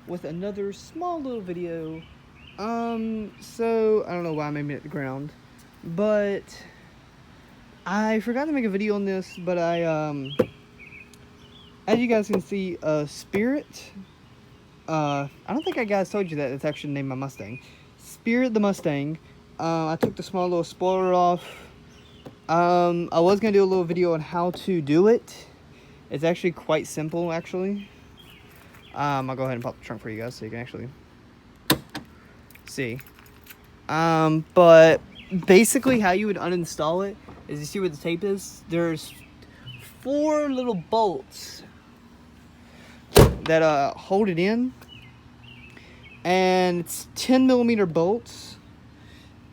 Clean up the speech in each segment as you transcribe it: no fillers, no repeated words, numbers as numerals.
with another small little video. So I don't know why I'm aiming at the ground, but I forgot to make a video on this, but as you guys can see, Spirit, I don't think I guys told you that it's actually named my Mustang. Spirit the Mustang. I took the small little spoiler off. I was gonna do a little video on how to do it. It's actually quite simple, actually. I'll go ahead and pop the trunk for you guys so you can actually see. But basically how you would uninstall it is, you see where the tape is? There's 4 little bolts that hold it in, and it's 10mm bolts,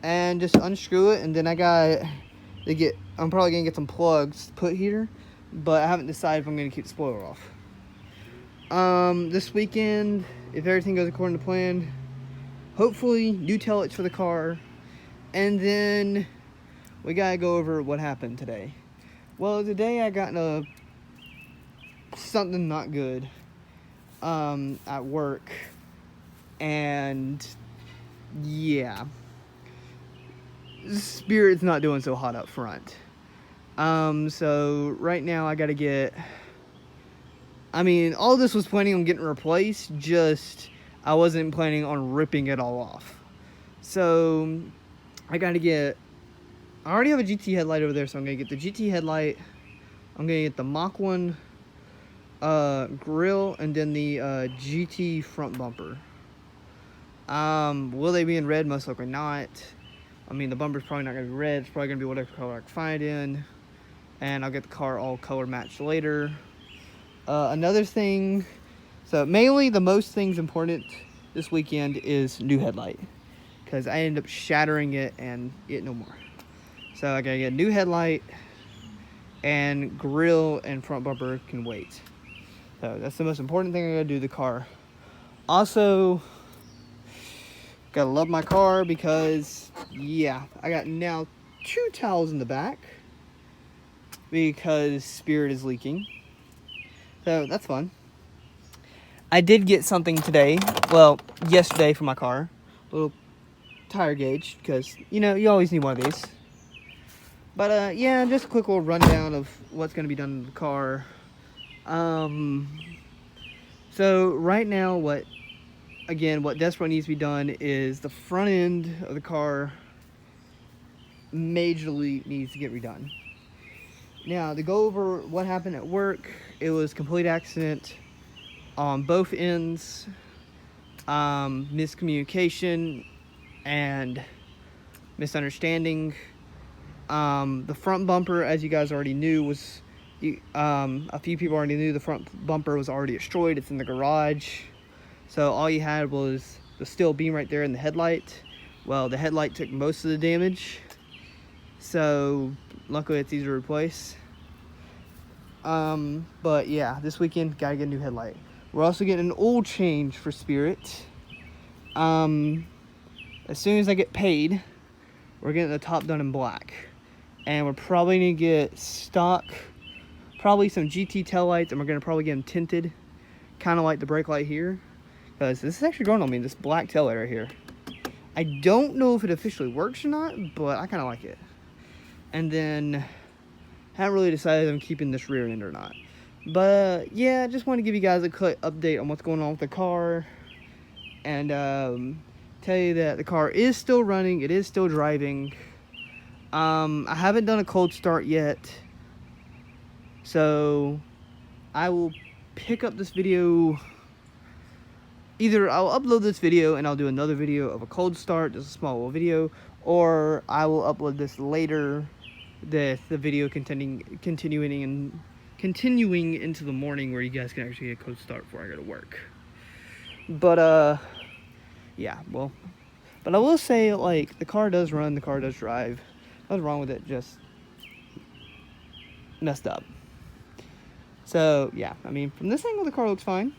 and just unscrew it. And then I'm probably gonna get some plugs to put here, but I haven't decided if I'm gonna keep the spoiler off. This weekend, if everything goes according to plan, hopefully new taillights for the car, and then we gotta go over what happened today. Well, today I got in something not good at work, and yeah, Spirit's not doing so hot up front. So right now I gotta get, all this was planning on getting replaced, just I wasn't planning on ripping it all off. So I already have a GT headlight over there, so I'm gonna get the GT headlight. I'm gonna get the Mach 1 grill, and then the GT front bumper. Will they be in red? Most likely not. The bumper's probably not gonna be red. It's probably gonna be whatever color I can find in, and I'll get the car all color matched later. Another thing, so mainly the most things important this weekend is new headlight, because I ended up shattering it and it no more. So I gotta get a new headlight, and grill and front bumper can wait. So that's the most important thing I gotta do to the car. Also, gotta love my car because, yeah, I got now 2 towels in the back because Spirit is leaking. So that's fun. I did get something today, well, yesterday for my car. A little tire gauge, because, you always need one of these. But, yeah, just a quick little rundown of what's going to be done in the car. So right now, what desperately needs to be done is the front end of the car majorly needs to get redone. Now, to go over what happened at work, it was a complete accident on both ends, miscommunication and misunderstanding. The front bumper, as you guys already knew, was a few people already knew the front bumper was already destroyed. It's in the garage. So all you had was the steel beam right there in the headlight. Well, the headlight took most of the damage, so luckily it's easy to replace. But yeah, this weekend gotta get a new headlight. We're also getting an oil change for Spirit. As soon as I get paid, we're getting the top done in black, and we're probably gonna get stock, probably some GT taillights, and we're gonna probably get them tinted, kind of like the brake light here, because this is actually growing on me, this black taillight right here. I don't know if it officially works or not, but I kind of like it. And then haven't really decided if I'm keeping this rear end or not. But yeah, just want to give you guys a quick update on what's going on with the car, and tell you that the car is still running, it is still driving. I haven't done a cold start yet, so I will pick up this video. Either I'll upload this video and I'll do another video of a cold start, just a small little video, or I will upload this later, the video continuing into the morning, where you guys can actually get a cold start before I go to work. But yeah, well, but I will say, like, the car does run, the car does drive. Nothing wrong with it, just messed up. So yeah, from this angle the car looks fine.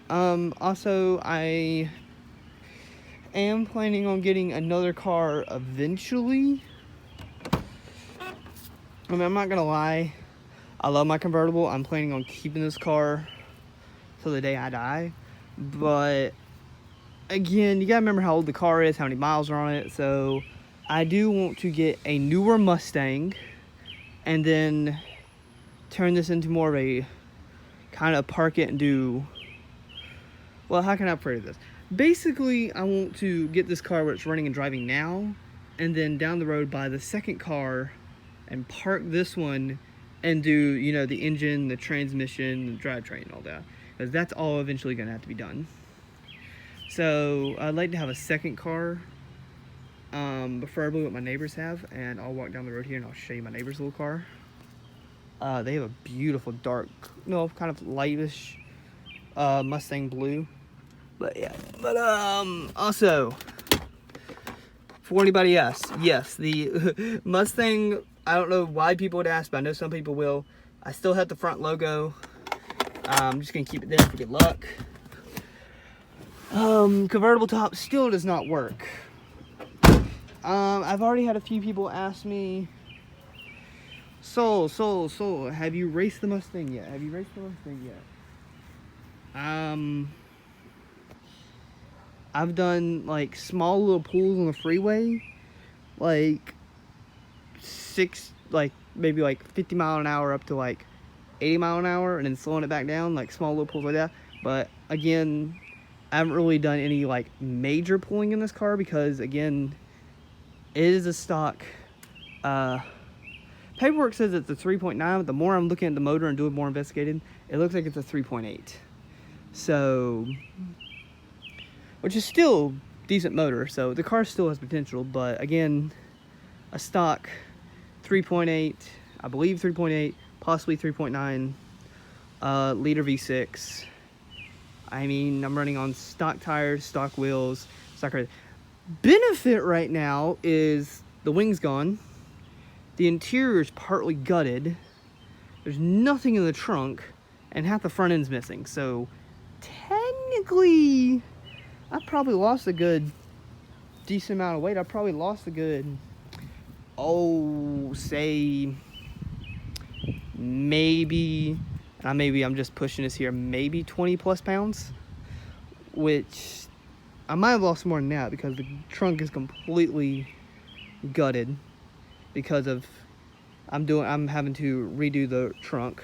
Also, I am planning on getting another car eventually. I'm not gonna lie, I love my convertible. I'm planning on keeping this car till the day I die. But again, you gotta remember how old the car is, how many miles are on it. So I do want to get a newer Mustang and then turn this into more of a kind of park it and do, well, how can I phrase this? Basically, I want to get this car where it's running and driving now, and then down the road buy the second car and park this one and do, you know, the engine, the transmission, the drivetrain, and all that. Because that's all eventually going to have to be done. So I'd like to have a second car, preferably what my neighbors have, and I'll walk down the road here and I'll show you my neighbor's little car. They have a beautiful dark, no, kind of lightish Mustang blue. But yeah, but also, for anybody else, yes, the Mustang, I don't know why people would ask, but I know some people will. I still have the front logo. I'm just gonna keep it there for good luck. Convertible top still does not work. I've already had a few people ask me, so, have you raced the Mustang yet? Have you raced the Mustang yet? I've done like small little pulls on the freeway, like maybe like 50 mile an hour up to like 80 mile an hour, and then slowing it back down, like small little pulls like that. But again, I haven't really done any like major pulling in this car because again, it is a stock. Paperwork says it's a 3.9, but the more I'm looking at the motor and doing more investigating, it looks like it's a 3.8. So, which is still decent motor, so the car still has potential, but again, a stock 3.8, I believe 3.8, possibly 3.9 liter V6. I mean, I'm running on stock tires, stock wheels, stock. Benefit right now is the wing's gone, the interior is partly gutted, there's nothing in the trunk, and half the front end's missing. So technically, I probably lost a good decent amount of weight. I probably lost a good, say maybe, I'm just pushing this here, maybe 20 plus pounds, which I might have lost more than that because the trunk is completely gutted because of I'm having to redo the trunk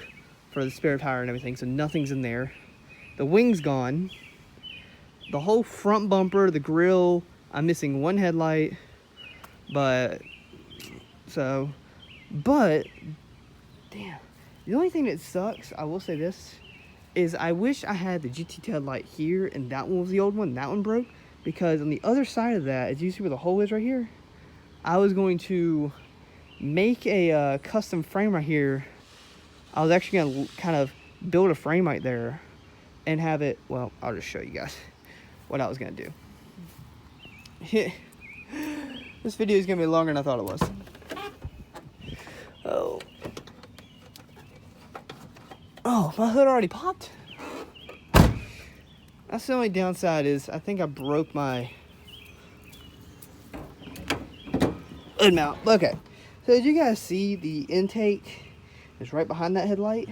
for the spare tire and everything, so nothing's in there. The wing's gone. The whole front bumper, the grill, I'm missing one headlight, but damn, the only thing that sucks, I will say this, is I wish I had the GT tail light here and that one was the old one, that one broke, because on the other side of that, as you see where the hole is right here, I was going to make a custom frame right here. I was actually going to kind of build a frame right there and have it, well, I'll just show you guys what I was going to do. This video is going to be longer than I thought it was. Oh, my hood already popped? That's the only downside is I think I broke my hood mount. Okay, so as you guys see, the intake is right behind that headlight.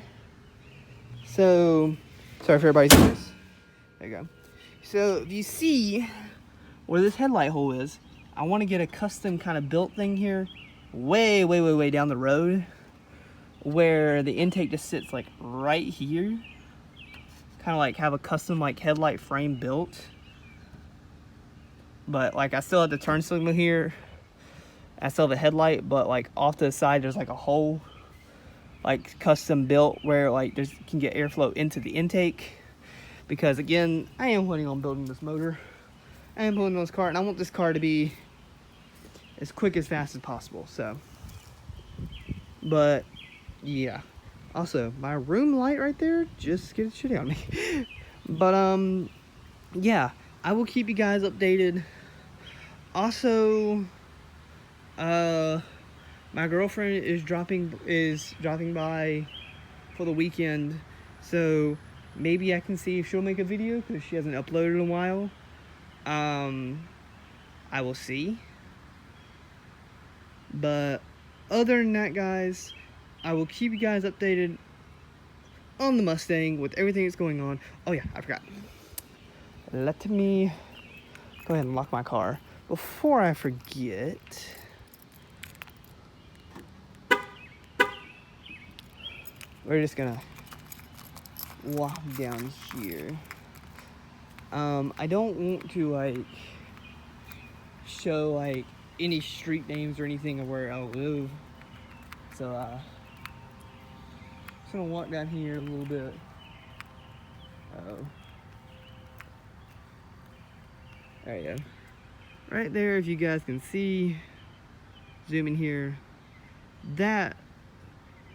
So, sorry for everybody's ears. There you go. So, if you see where this headlight hole is, I want to get a custom kind of built thing here way down the road where the intake just sits like right here. Kind of like have a custom like headlight frame built. But like I still have the turn signal here. I still have a headlight, but like off to the side there's like a hole like custom built where like there's can get airflow into the intake. Because again, I am planning on building this motor. I am building this car and I want this car to be as quick as fast as possible. So, but yeah. Also, my room light right there just scared the shit out of me. But yeah, I will keep you guys updated. Also, my girlfriend is dropping by for the weekend, so maybe I can see if she'll make a video because she hasn't uploaded in a while. I will see. But other than that, guys, I will keep you guys updated on the Mustang with everything that's going on. Oh yeah, I forgot. let me go ahead and lock my car. Before I forget, we're just gonna walk down here. I don't want to like show like any street names or anything of where I live. So just gonna walk down here a little bit. There you go. Right there, if you guys can see, zoom in here. That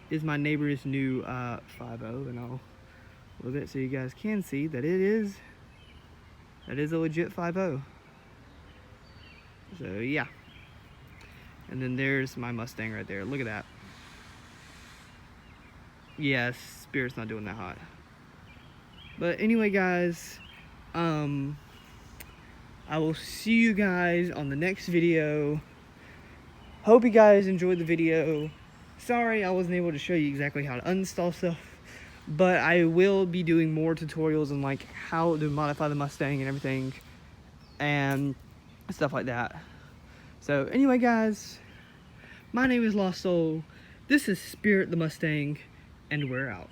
is my neighbor's new 5.0, and I'll a little bit so you guys can see that that is a legit 5.0. So yeah. And then there's my Mustang right there. Look at that. Yes, Spirit's not doing that hot. But anyway, guys, I will see you guys on the next video. Hope you guys enjoyed the video. Sorry I wasn't able to show you exactly how to uninstall stuff, but I will be doing more tutorials on like how to modify the Mustang and everything and stuff like that. So anyway, guys, my name is Lost Soul. This is Spirit the Mustang, and we're out.